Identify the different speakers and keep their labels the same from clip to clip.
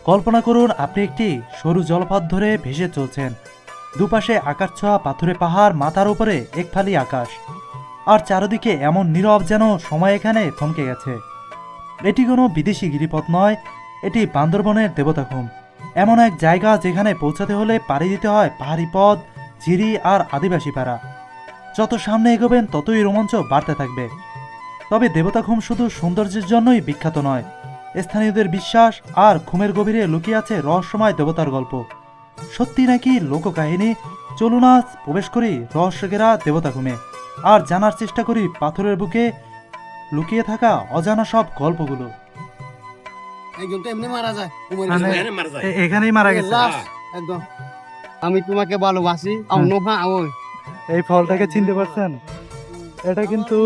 Speaker 1: কল্পনা করুন আপনি একটি সরু জলপথ ধরে ভেসে চলছেন। দুপাশে আকাশ ছোঁয়া পাথুরে পাহাড়, মাথার উপরে এক ফালি আকাশ, আর চারদিকে এমন নীরব যেন সময় এখানে থমকে গেছে। এটি কোনো বিদেশি গিরিপথ নয়, এটি বান্দরবনের দেবতাখুম। এমন এক জায়গা যেখানে পৌঁছাতে হলে পাড়ি দিতে হয় পাহাড়ি পথ, ঝিরি আর আদিবাসী পাড়া। যত সামনে এগোবেন ততই রোমাঞ্চ বাড়তে থাকবে। তবে দেবতাখুম শুধু সৌন্দর্যের জন্যই বিখ্যাত নয়। স্থানীয়দের বিশ্বাস আর ঘুমের গভীরে লুকিয়ে আছে রহস্যময় দেবতার গল্প। সত্যি নাকি লোককাহিনী? চলুন আজ প্রবেশ করি রহস্যঘেরা দেবতাখুমে, আর জানার চেষ্টা করি পাথরের বুকে লুকিয়ে থাকা অজানা সব গল্পগুলো।
Speaker 2: একজন তো এমনি মারা যায়,
Speaker 1: এখানেই মারা গেছে।
Speaker 2: লাশ একদম। আমি তোমাকে ভালোবাসি, নোহা ওই
Speaker 1: এই ফলটাকে চিনতে পারছেন? এটা কিন্তু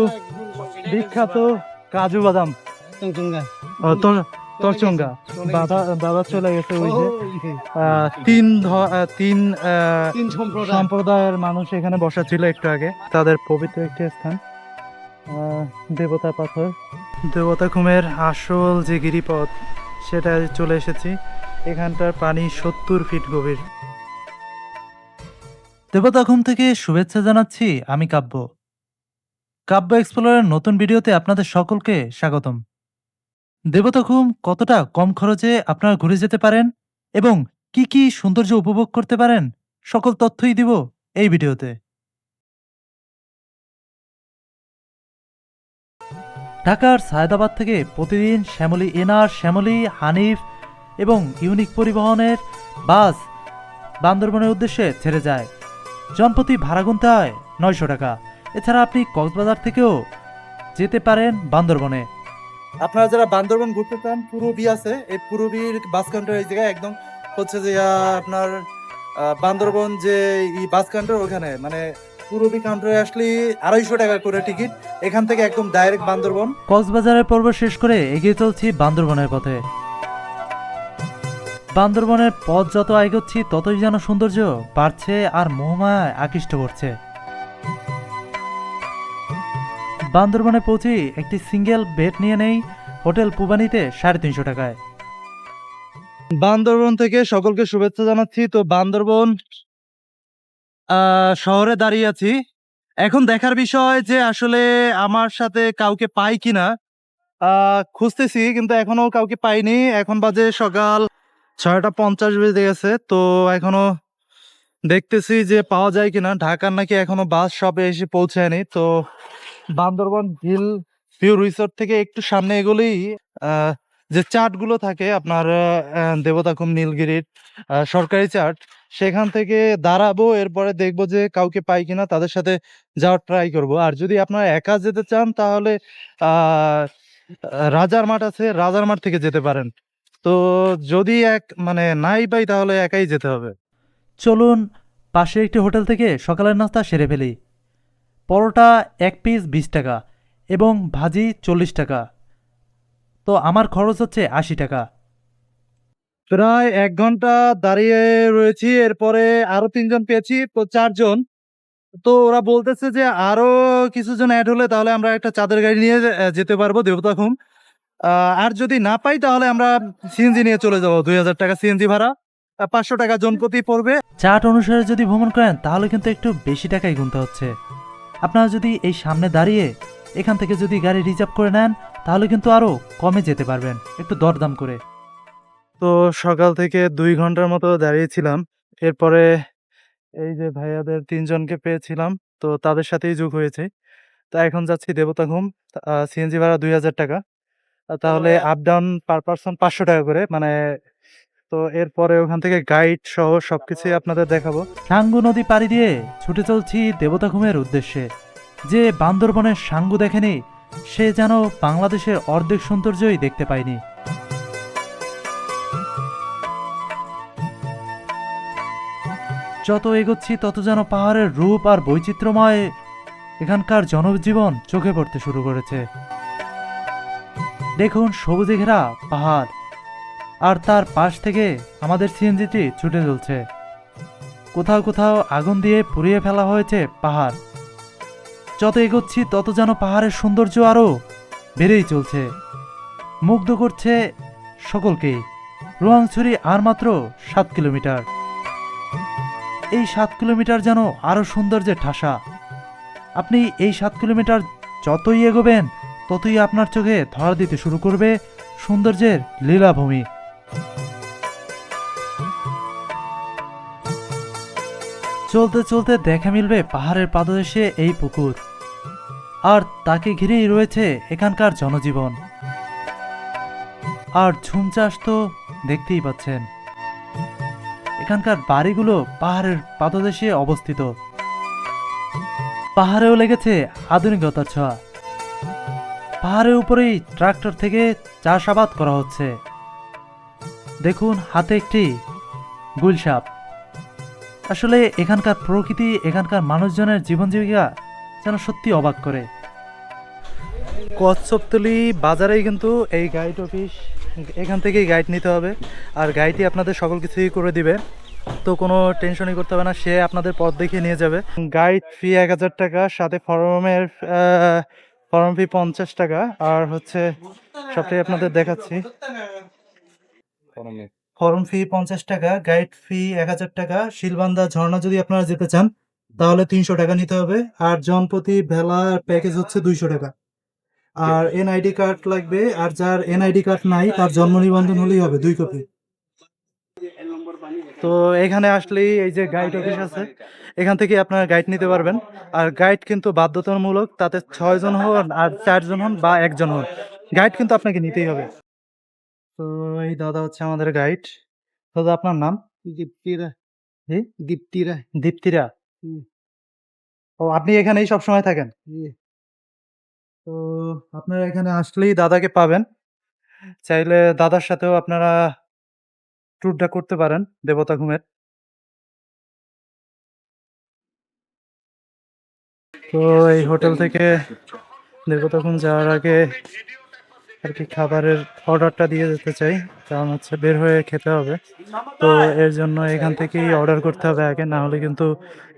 Speaker 1: বিখ্যাত কাজু বাদাম।
Speaker 2: চুংচুঙ্গা
Speaker 1: তরচঙ্গা। দাদা চলে গেছে ওই যে তিন
Speaker 2: তিন সম্প্রদায়
Speaker 1: সম্প্রদায়ের মানুষ এখানে বসা ছিল একটু আগে। তাদের পবিত্র একটি স্থান, দেবতা পাথর। দেবতাখুমের আসল যে গিরিপথ সেটা চলে এসেছি। এখানটার পানি 70 ফিট গভীর। দেবতাখুম থেকে শুভেচ্ছা জানাচ্ছি, আমি কাব্য। কাব্য এক্সপ্লোরের নতুন ভিডিওতে আপনাদের সকলকে স্বাগতম। দেবতাখুম কতটা কম খরচে আপনারা ঘুরে যেতে পারেন এবং কি কি সৌন্দর্য উপভোগ করতে পারেন, সকল তথ্যই দিব এই ভিডিওতে। ঢাকার সায়দাবাদ থেকে প্রতিদিন শ্যামলী এনার, শ্যামলী, হানিফ এবং ইউনিক পরিবহনের বাস বান্দরবনের উদ্দেশ্যে ছেড়ে যায়। জনপ্রতি ভাড়া গুনতে হয় 900 টাকা। এছাড়া আপনি কক্সবাজার থেকেও যেতে পারেন বান্দরবনে। আপনারা যারা বান্দরবন ঘুরতে চান, পুরবি আছে, এই পুরবির বাস কাউন্টার এই জায়গায় একদম হচ্ছে যে আপনার বান্দরবন যে বাস কাউন্টার, ওখানে মানে পুরবি কাউন্টারে আসলে 250 টাকা করে টিকিট। এখান থেকে একদম ডাইরেক্ট বান্দরবন। কক্সবাজারের পর্ব শেষ করে এগিয়ে চলছি বান্দরবনের পথে। বান্দরবনের পথ যত এগোচ্ছি ততই যেন সৌন্দর্য বাড়ছে আর মোহমায় আকৃষ্ট করছে। বান্দরবনে পৌঁছে একটি সিঙ্গেল বেড নিয়ে নেই হোটেল পুবানিতে 350 টাকায়। বান্দরবন থেকে সকলকে শুভেচ্ছা জানাচ্ছি। তো বান্দরবন শহরে দাঁড়িয়ে আছি। এখন দেখার বিষয় যে আসলে আমার সাথে কাউকে পাই কিনা। খুঁজতেছি কিন্তু এখনো কাউকে পাইনি। এখন বাজে সকাল 6:50 বেজে গেছে। তো এখনো দেখতেছি যে পাওয়া যায় কিনা। ঢাকার নাকি এখনো বাস সবে এসে পৌঁছায়নি। তো বান্দরবন হিল ভিউ রিসোর্ট থেকে একটু সামনে এগোলেই যে চার্টগুলো থাকে আপনার দেবতাখুম, নীলগিরির সরকারি চার্ট, সেখান থেকে দাঁড়াবো। এরপরে দেখবো যে কাউকে পাই কিনা, তাদের সাথে যাওয়ার ট্রাই করব। আর যদি আপনারা একা যেতে চান তাহলে রাজার মাঠ আছে, রাজার মাঠ থেকে যেতে পারেন। তো যদি নাই পাই তাহলে একাই যেতে হবে। চলুন পাশে একটি হোটেল থেকে সকালের নাস্তা সেরে ফেলি। পরোটা 1 পিস 20 টাকা এবং ভাজি 40 টাকা। তো আমার খরচ হচ্ছে 80 টাকা। প্রায় 1 ঘন্টা দাঁড়িয়ে রয়েছি। এরপরে আরো 3 জন পেয়েছি, তো 4 জন। তো ওরা বলতেছে যে আরো কিছুজন অ্যাড হলে তাহলে আমরা একটা চাঁদের গাড়ি নিয়ে যেতে পারবো দেবতাখুম। আর যদি না পাই তাহলে আমরা সিএনজি নিয়ে চলে যাবো। 2000 টাকা সিএনজি ভাড়া, 500 টাকা জনপ্রতি পড়বে। চার্ট অনুসারে যদি ভ্রমণ করেন তাহলে কিন্তু একটু বেশি টাকাই গুনতে হচ্ছে। আপনারা যদি এই সামনে দাঁড়িয়ে এখান থেকে যদি গাড়ি রিজার্ভ করে নেন তাহলে কিন্তু আরো কমে যেতে পারবেন, একটু দরদাম করে। তো সকাল থেকে 2 ঘন্টার মতো দাঁড়িয়েছিলাম। এরপরে এই যে ভাইয়াদের 3 জনকে পেয়েছিলাম, তো তাদের সাথেই যোগ হয়েছে। তো এখন যাচ্ছি দেবতাখুম। সিএনজি ভাড়া 2000 টাকা। তাহলে আপ ডাউন পার পারসন 500 টাকা করে, মানে। তো এরপরে ওখান থেকে গাইড সহ সবকিছুই আপনাদের দেখাবো। সাঙ্গু নদী পাড়ি দিয়ে ছুটে চলছি দেবতাখুমের উদ্দেশ্যে। যে বান্দরবনের সাঙ্গু দেখেনি সে যেন বাংলাদেশের অর্ধেক সৌন্দর্যই দেখতে পায়নি। যত এগোচ্ছি তত যেন পাহাড়ের রূপ আর বৈচিত্র্যময় এখানকার জনজীবন চোখে পড়তে শুরু করেছে। দেখুন সবুজে ঘেরা পাহাড়, আর তার পাশ থেকে আমাদের সিএনজিটি ছুটে চলছে। কোথাও কোথাও আগুন দিয়ে পুড়িয়ে ফেলা হয়েছে পাহাড়। যত এগোচ্ছি তত যেন পাহাড়ের সৌন্দর্য আরো বেড়েই চলছে, মুগ্ধ করছে সকলকেই। রোয়াংছড়ি আর মাত্র 7 কিলোমিটার। এই 7 কিলোমিটার যেন আরো সৌন্দর্যের ঠাসা। আপনি এই 7 কিলোমিটার যতই এগোবেন ততই আপনার চোখে ধরা দিতে শুরু করবে সৌন্দর্যের লীলাভূমি। চলতে চলতে দেখা মিলবে পাহাড়ের পাদদেশে এই পুকুর, আর তাকে ঘিরেই রয়েছে এখানকার জনজীবন। আর ঝুম চাষ তো দেখতেই পাচ্ছেন। এখানকার বাড়িগুলো পাহাড়ের পাদদেশে অবস্থিত। পাহাড়েও লেগেছে আধুনিকতার ছোঁয়া। পাহাড়ের উপরেই ট্রাক্টর থেকে চাষাবাদ করা হচ্ছে। দেখুন হাতে একটি গুলশাপ। আসলে এখানকার প্রকৃতি, এখানকার মানুষজনের জীবন জীবিকা যেন সত্যি অবাক করে। কচ্ছপতলি বাজারেই কিন্তু এই গাইড অফিস, এখান থেকেই গাইড নিতে হবে। আর গাইডই আপনাদের সকল কিছুই করে দিবে, তো কোনো টেনশনই করতে হবে না, সে আপনাদের পথ দেখিয়ে নিয়ে যাবে। গাইড ফি 1000 টাকা, সাথে ফর্ম ফি 50 টাকা। আর হচ্ছে সবটাই আপনাদের দেখাচ্ছি। ফর্ম ফি 50 টাকা, গাইড ফি 1000 টাকা। শিলবান্ধা ঝর্ণা যদি আপনারা যেতে চান তাহলে 300 টাকা নিতে হবে। আর জনপ্রতি ভেলার প্যাকেজ হচ্ছে 200 টাকা। আর এনআইডি কার্ড লাগবে, আর যার এনআইডি কার্ড নাই তার জন্ম নিবন্ধন হলেই হবে 2 কপি। তো এখানে আসলেই এই যে গাইড অফিস আছে, এখান থেকে আপনারা গাইড নিতে পারবেন। আর গাইড কিন্তু বাধ্যতামূলক, তাতে 6 জন হন আর 4 জন হন বা 1 জন হন, গাইড কিন্তু আপনাকে নিতেই হবে। তো এই দাদা হচ্ছে আমাদের গাইড। দাদা আপনার নাম?
Speaker 2: দীপ্তিরা।
Speaker 1: জি,
Speaker 2: দীপ্তিরা।
Speaker 1: দীপ্তিরা।
Speaker 2: হুম।
Speaker 1: ও, আপনি এখানেই সব সময় থাকেন?
Speaker 2: জি।
Speaker 1: তো আপনারা এখানে আসলেই দাদাকে পাবেন। চাইলে দাদার সাথেও আপনারা ট্যুরটা করতে পারেন দেবতা ঘুমের। তো এই হোটেল থেকে দেবতা ঘুম যাওয়ার আগে আর কি খাবারের অর্ডারটা দিয়ে যেতে চাই, কারণ হচ্ছে বের হয়ে খেতে হবে। তো এর জন্য এখান থেকেই অর্ডার করতে হবে আগে, না হলে কিন্তু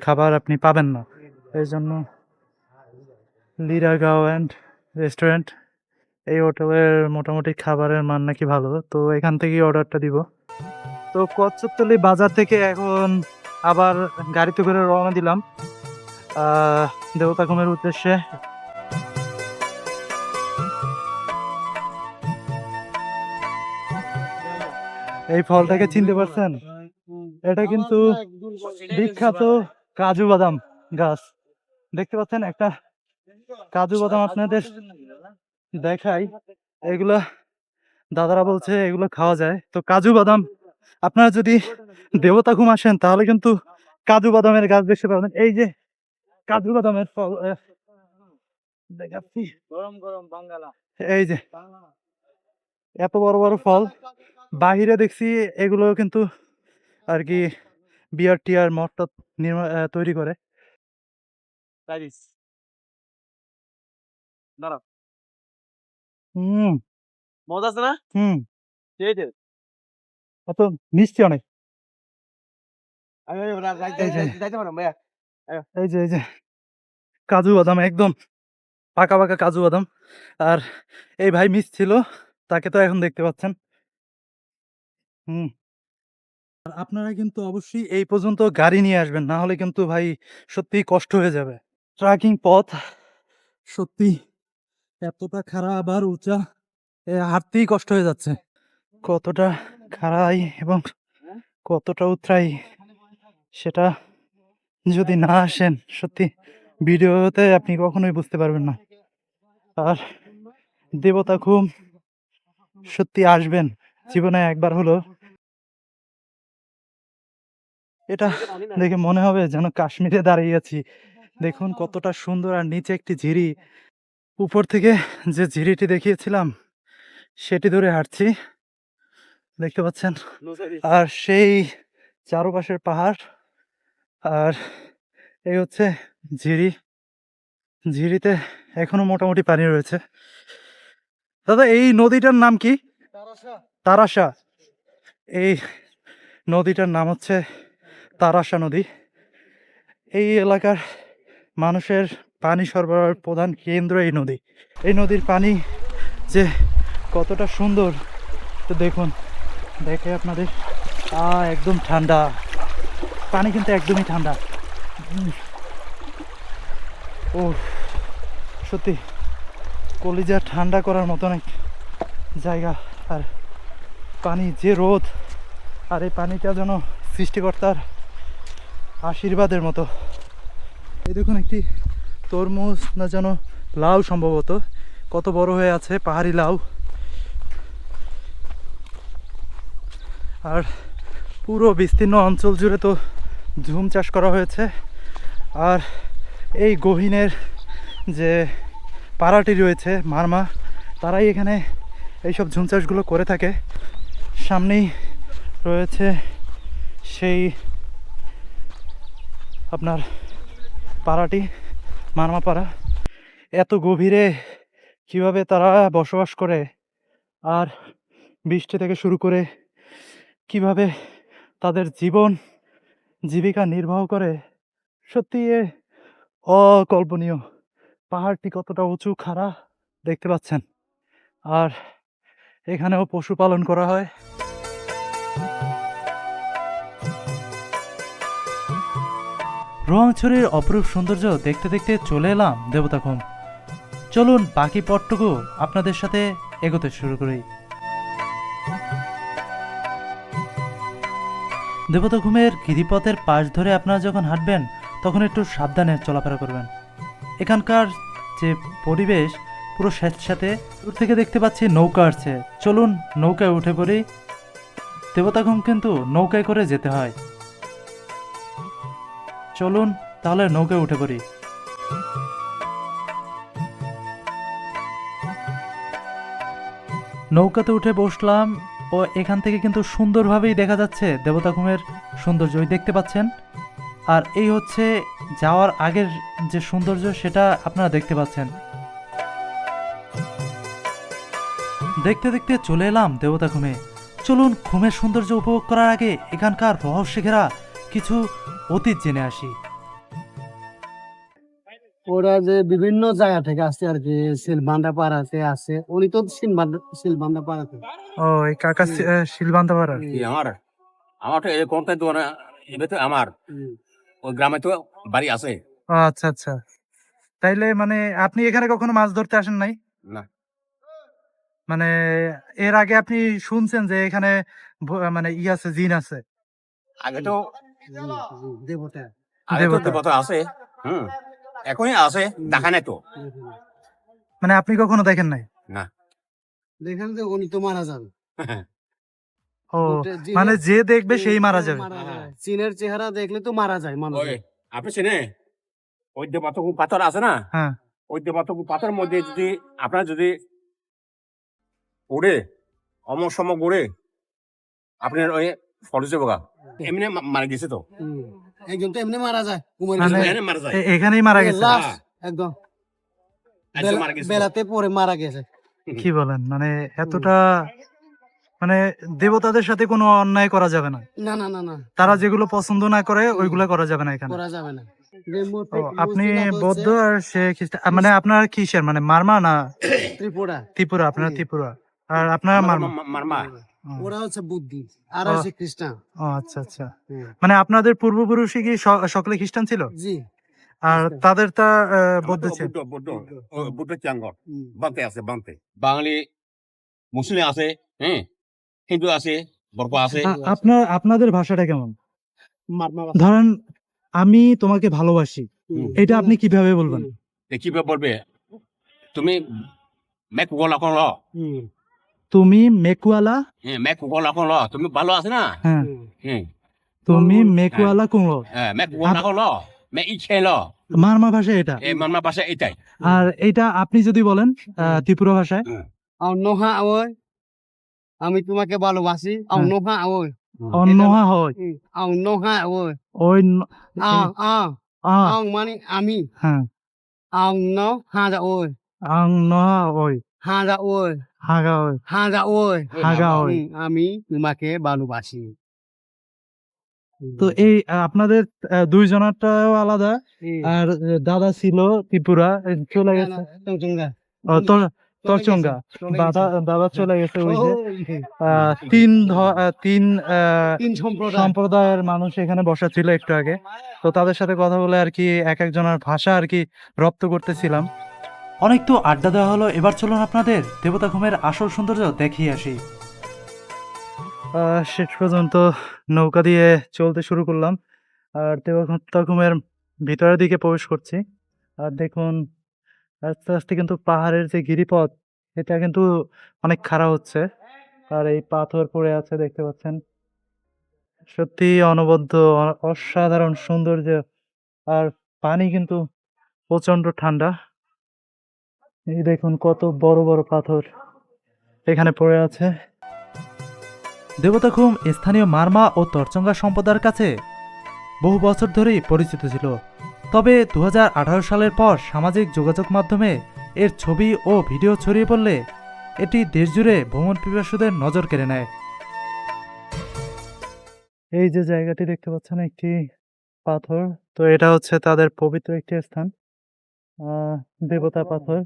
Speaker 1: খাবার আপনি পাবেন না। এর জন্য লিরাগাঁও অ্যান্ড রেস্টুরেন্ট, এই হোটেলের মোটামুটি খাবারের মান নাকি ভালো, তো এখান থেকেই অর্ডারটা দিব। তো কচ্ছপতলি বাজার থেকে এখন আবার গাড়িতে করে রওনা দিলাম দেবতা ঘুমের উদ্দেশ্যে। এই ফলটাকে চিনতে পারছেন? এটা কিন্তু বিখ্যাত কাজু বাদাম গাছ। দেখতে পাচ্ছেন একটা কাজু বাদাম আপনাদের দেখাই। এগুলা দাদারা বলছে এগুলো খাওয়া যায়। তো কাজু বাদাম আপনারা যদি দেবতা ঘুম আসেন তাহলে কিন্তু কাজু বাদামের গাছ দেখতে পাবেন। এই যে কাজু বাদামের ফল দেখাচ্ছি, এই যে এত বড় বড় ফল। বাহিরে দেখছি এগুলো কিন্তু আর কি বিয়ার টিয়ার মদ টদ তৈরি করে। হুম,
Speaker 2: মজা আছে না?
Speaker 1: হুম,
Speaker 2: এই যে
Speaker 1: এত মিষ্টি অনেক।
Speaker 2: আমি
Speaker 1: এই যে
Speaker 2: যাইতে পারো ভাইয়া।
Speaker 1: এই যে কাজু বাদাম, একদম পাকা পাকা কাজু বাদাম। আর এই ভাই মিস ছিল, তাকে তো এখন দেখতে পাচ্ছেন। হুম। আর আপনারা কিন্তু অবশ্যই এই পর্যন্ত গাড়ি নিয়ে আসবেন, না হলে কিন্তু ভাই সত্যিই কষ্ট হয়ে যাবে। ট্রাকিং পথ সত্যি এতটা খারাপ আর উঁচা, হাঁটতেই কষ্ট হয়ে যাচ্ছে। কতটা খাড়াই এবং কতটা উতরাই সেটা যদি না আসেন সত্যি ভিডিওতে আপনি কখনোই বুঝতে পারবেন না। আর দেবতা ঘুম সত্যি আসবেন জীবনে একবার হলো। এটা দেখে মনে হবে যেন কাশ্মীরে দাঁড়িয়ে আছি। দেখুন কতটা সুন্দর, আর নিচে একটি ঝিরি। উপর থেকে যে ঝিরিটি দেখিয়েছিলাম সেটি ধরে হাঁটছি, দেখতে পাচ্ছেন। আর সেই চারপাশের পাহাড়, আর এই হচ্ছে ঝিরি। ঝিরিতে এখনো মোটামুটি পানি রয়েছে। দাদা এই নদীটার নাম কি? তারাশা। এই নদীটার নাম হচ্ছে তারাশা নদী। এই এলাকার মানুষের পানি সরবরাহের প্রধান কেন্দ্র এই নদী। এই নদীর পানি যে কতটা সুন্দর তো দেখুন, দেখে আপনাদের একদম ঠান্ডা, পানি কিন্তু একদমই ঠান্ডা। ও সত্যি কলিজা ঠান্ডা করার মতন এক জায়গা। আর পানি যে রোদ, আর এই পানিটা যেন সৃষ্টিকর্তার আশীর্বাদের মতো। এই দেখুন একটি তরমুজ না যেন লাউ সম্ভবত, কত বড় হয়ে আছে, পাহাড়ি লাউ। আর পুরো বিস্তীর্ণ অঞ্চল জুড়ে তো ঝুম চাষ করা হয়েছে। আর এই গহীনের যে পাড়াটি রয়েছে মারমা, তারাই এখানে এইসব ঝুম চাষগুলো করে থাকে। সামনেই রয়েছে সেই আপনার পাড়াটি, মারমা পাড়া। এত গভীরে কিভাবে তারা বসবাস করে, আর বৃষ্টি থেকে শুরু করে কিভাবে তাদের জীবন জীবিকা নির্বাহ করে, সত্যি এ অকল্পনীয়। পাহাড়টি কতটা উঁচু খাড়া দেখতে পাচ্ছেন। আর এখানেও পশুপালন করা হয়। রোয়াংছড়ির অপরূপ সৌন্দর্য দেখতে দেখতে চলে এলাম দেবতাখুম। চলুন বাকি পথটুকু আপনাদের সাথে এগোতে শুরু করি। দেবতাখুমের গিরিপথের পাশ ধরে আপনারা যখন হাঁটবেন তখন একটু সাবধানে চলাফেরা করবেন। এখানকার যে পরিবেশ পুরো স্যাঁতস্যাঁতে। দূর থেকে দেখতে পাচ্ছি নৌকা আসছে, চলুন নৌকায় উঠে পড়ি। দেবতাখুম কিন্তু নৌকায় করে যেতে হয়। চলুন তাহলে নৌকায় উঠে পড়ি। নৌকাতে উঠে বসলাম ও এখান থেকে কিন্তু সুন্দরভাবেই দেখা যাচ্ছে দেবতাখুমের সৌন্দর্য, ওই দেখতে পাচ্ছেন। আর এই হচ্ছে যাওয়ার আগের যে সৌন্দর্য, সেটা আপনারা দেখতে পাচ্ছেন। দেখতে দেখতে চলে এলাম দেবতাখুমে। চলুন খুমের সৌন্দর্য উপভোগ করার আগে এখানকার রহস্য ঘেরা কিছু অতীত জেনে আসি।
Speaker 2: ওরা যে বিভিন্ন জায়গা থেকে আসছে আর কি, সিলবান্ডা পাড়াতে আছে, উনি তো সিলবান্ডা পাড়াতে।
Speaker 1: ও এই কাকা শিলবান্ধা পাড়া।
Speaker 3: কি আমার আমার তো এরকম তো না, এবার তো আমার ওই গ্রামে তো বাড়ি আছে
Speaker 1: আচ্ছা আচ্ছা, তাইলে মানে আপনি এখানে কখনো মাছ ধরতে আসেন নাই?
Speaker 3: না।
Speaker 1: মানে এর আগে আপনি শুনছেন যে এখানে মানে ই আছে, জিন আছে?
Speaker 3: আগে তো
Speaker 2: দেবতা।
Speaker 3: আগে তো
Speaker 1: দেবতা।
Speaker 3: দেবতা আছে, হুম, এখনই আছে, দেখা নাই তো।
Speaker 1: মানে আপনি কখনো দেখেন নাই?
Speaker 3: না।
Speaker 2: দেখেন যে উনি তো মারা যান।
Speaker 1: ও মানে যে দেখবে সেই মারা যাবে।
Speaker 2: চীনের চেহারা দেখলে তো মারা যায় মানুষ।
Speaker 3: ওই আপনি চিনে ওই দেবতাকু পাথর আছে না,
Speaker 1: হ্যাঁ
Speaker 3: ওই দেবতাকু পাথর মধ্যে যদি আপনার যদি উড়ে অমর সম উড়ে আপনার ওই ফটো যাবো গা, এমনি মারা গেছে তো।
Speaker 2: একজন তো এমনি মারা যায়,
Speaker 1: মানে
Speaker 3: এখানে মারা যায়।
Speaker 1: এখানেই মারা গেছে?
Speaker 2: লাশ একদম
Speaker 3: একজন মারা গেছে তো।
Speaker 2: বেলাতে পরে মারা গেছে।
Speaker 1: কি বলেন, মানে এতটা মানে দেবতাদের সাথে কোনো অন্যায় করা যাবে না?
Speaker 2: না না না না,
Speaker 1: তারা যেগুলো পছন্দ না করে ওইগুলা করা যাবে না এখানে?
Speaker 2: করা যাবে না। যে
Speaker 1: ও, আপনি
Speaker 2: মুসলিম
Speaker 1: বৌদ্ধ
Speaker 2: হচ্ছে
Speaker 1: আর সে খ্রিস্টান, মানে আপনার কিসের, মানে মারমা না
Speaker 2: ত্রিপুরা,
Speaker 1: ত্রিপুরা? আপনার ত্রিপুরা আর আপনার মারমা।
Speaker 3: মারমা
Speaker 1: ও,
Speaker 2: ওরা হচ্ছে বুদ্ধি আর
Speaker 1: ও।
Speaker 2: হচ্ছে খ্রিস্টান।
Speaker 1: ও আচ্ছা আচ্ছা, মানে আপনাদের পূর্বপুরুষই কি সকলে খ্রিস্টান ছিল?
Speaker 2: জি।
Speaker 1: আর তাদের তা বৌদ্ধ ছিল?
Speaker 3: বুদ্ধ বুদ্ধ চাঙ্গর বানতে আছে, বানতে বাঙালি মুসলিম আছে, হ্যাঁ, হিন্দু আছে, বর্প আছে।
Speaker 1: আপনাদের ভাষাটা কেমন?
Speaker 2: মারমা
Speaker 1: ধরেন আমি তোমাকে ভালোবাসি, এটা আপনি কিভাবে বলবেন?
Speaker 3: কিভাবে বলবে? তুমি মেক গোলা কোন ল,
Speaker 1: তুমি মেকুয়ালা,
Speaker 3: হ্যাঁ, মেক গোলা কোন ল, তুমি ভালো আছে না,
Speaker 1: হ্যাঁ
Speaker 3: হ্যাঁ,
Speaker 1: তুমি মেকুয়ালা কুমড়ো,
Speaker 3: হ্যাঁ, মেক গোলা কোন ল, মে ইচ্ছে ল,
Speaker 1: মারমা ভাষা এটা।
Speaker 3: এই মারমা ভাষা এটাই।
Speaker 1: আর এটা আপনি যদি বলেন ত্রিপুরা ভাষায়?
Speaker 2: নোহা ওই, আমি তোমাকে ভালোবাসি। নোহা ওই,
Speaker 1: অন্যহা হয়,
Speaker 2: নোহা ওই,
Speaker 1: ওই
Speaker 2: মানে আমি,
Speaker 1: হ্যাঁ,
Speaker 2: ন হাজা ওই,
Speaker 1: আং নহা ওই,
Speaker 2: হাজা ওই,
Speaker 1: হাগা ওই,
Speaker 2: হাজা ওই,
Speaker 1: হাগা ওই।
Speaker 2: আমি তোমাকে ভালোবাসি।
Speaker 1: তো এই আপনাদের দুইজনেরটাও আলাদা। আর দাদা ছিল ত্রিপুরা, চলে গেছে। ও, তরচঙ্গা দাদা চলে গেছে ওই যে তিন
Speaker 2: তিন সম্প্রদায়
Speaker 1: সম্প্রদায়ের মানুষ এখানে বসা ছিল একটু আগে। তো তাদের সাথে কথা বলে আর কি এক একজনের ভাষা আর কি রপ্ত করতেছিলাম। অনেক তো আড্ডা দেওয়া হলো, এবার চলুন আপনাদের দেবতা ঘুমের আসল সৌন্দর্য দেখিয়ে আসি। শেষ পর্যন্ত নৌকা দিয়ে চলতে শুরু করলাম আর দেবতা ঘুমের ভিতরের দিকে প্রবেশ করছি। আর দেখুন আস্তে আস্তে কিন্তু পাহাড়ের যে গিরিপথ এটা কিন্তু অনেক খাড়া হচ্ছে আর এই পাথর পড়ে আছে দেখতে পাচ্ছেন। সত্যি অনবদ্য অসাধারণ সৌন্দর্য। আর পানি কিন্তু প্রচন্ড ঠান্ডা। এই দেখুন কত বড় বড় পাথর এখানে পড়ে আছে। দেবতাখুম স্থানীয় মারমা ও তরচঙ্গা সম্প্রদায়ের কাছে বহু বছর ধরেই পরিচিত ছিল। তবে 2018 সালের পর সামাজিক যোগাযোগ মাধ্যমে এর ছবি ও ভিডিও ছড়িয়ে পড়লে এটি দেশজুড়ে ভ্রমণ পিপাসুদের নজর কেড়ে নেয়। এই যে জায়গাটি দেখতে পাচ্ছেন একটি পাথর, তো এটা হচ্ছে তাদের পবিত্র একটি স্থান, দেবতা পাথর।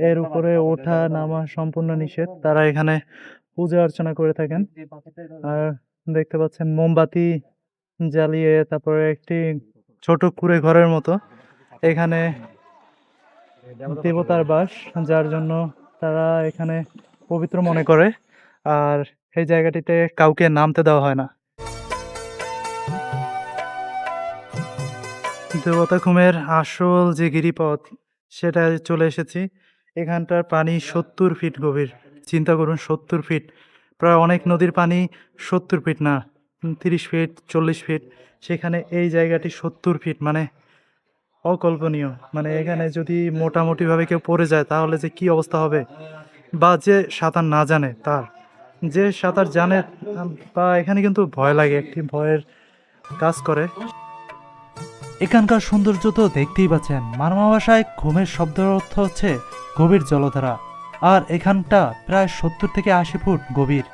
Speaker 1: এর উপরে ওঠা নামা সম্পূর্ণ নিষেধ। তারা এখানে পূজা অর্চনা করে থাকেন। আর দেখতে পাচ্ছেন মোমবাতি জ্বালিয়ে তারপরে একটি ছোট কুঁড়ে ঘরের মতো এখানে দেবতার বাস, যার জন্য তারা এখানে পবিত্র মনে করে। আর এই জায়গাটিতে কাউকে নামতে দেওয়া হয় না। দেবতাখুমের আসল যে গিরিপথ সেটা চলে এসেছি। এখানটার পানি 70 ফিট গভীর। চিন্তা করুন 70 ফিট, প্রায় অনেক নদীর পানি 70 ফিট না, 30 ফিট 40 ফিট, সেখানে এই জায়গাটি 70 ফিট, মানে অকল্পনীয়। মানে এখানে যদি মোটামুটিভাবে কেউ পড়ে যায় তাহলে যে কি অবস্থা হবে, বা যে সাঁতার না জানে তার, যে সাঁতার জানে বা এখানে কিন্তু ভয় লাগে, একটি ভয়ের কাজ করে। এখানকার সৌন্দর্য তো দেখতেই পাচ্ছেন। মারমা ভাষায় ঘুমের শব্দের অর্থ হচ্ছে গভীর জলধারা, আর এখানটা প্রায় 70 থেকে 80 ফুট গভীর।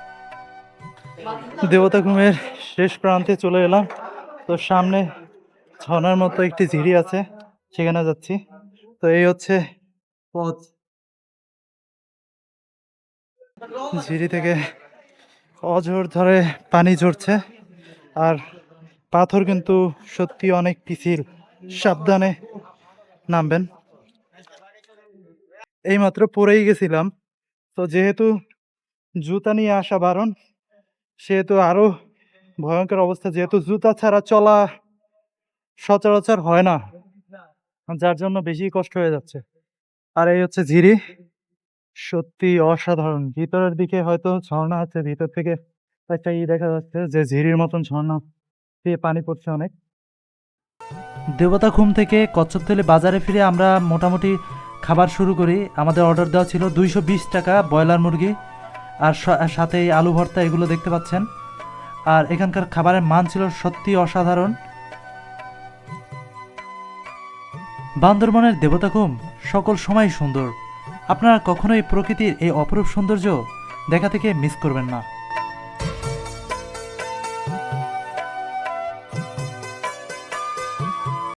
Speaker 1: দেবতা ঘুমের শেষ প্রান্তে চলে এলাম। তো সামনে ঝর্ণার মতো একটি ঝিরি আছে, সেখানে যাচ্ছি। তো এই হচ্ছে পথ। ঝিরি থেকে অঝোর ধরে পানি ঝরছে আর পাথর কিন্তু সত্যি অনেক পিছিল, সাবধানে নামবেন। এইমাত্র পড়েই গেছিলাম, তো যেহেতু জুতা নিয়ে আসা বারণ সেহেতু আরো ভয়ঙ্কর অবস্থা, যেহেতু জুতা ছাড়া চলা সচরাচর হয় না, যার জন্য বেশি কষ্ট হয়ে যাচ্ছে। আর এই হচ্ছে ঝিরি, সত্যি অসাধারণ। ভিতরের দিকে হয়তো ঝর্ণা আছে, ভিতর থেকে একটা দেখা যাচ্ছে যে ঝিরির মতন ঝর্ণা দিয়ে পানি পড়ছে অনেক। দেবতাখুম থেকে কচ্ছপতলী বাজারে ফিরে আমরা মোটামুটি খাবার শুরু করি। আমাদের অর্ডার দেওয়া ছিল 220 টাকা ব্রয়লার মুরগি আর সাথে এই আলু ভর্তা, এগুলো দেখতে পাচ্ছেন। আর এখানকার খাবারের মান ছিল সত্যি অসাধারণ। বান্দরবনের দেবতাখুম সকল সময় সুন্দর। আপনারা কখনোই প্রকৃতির এই অপরূপ সৌন্দর্য দেখা থেকে মিস করবেন না।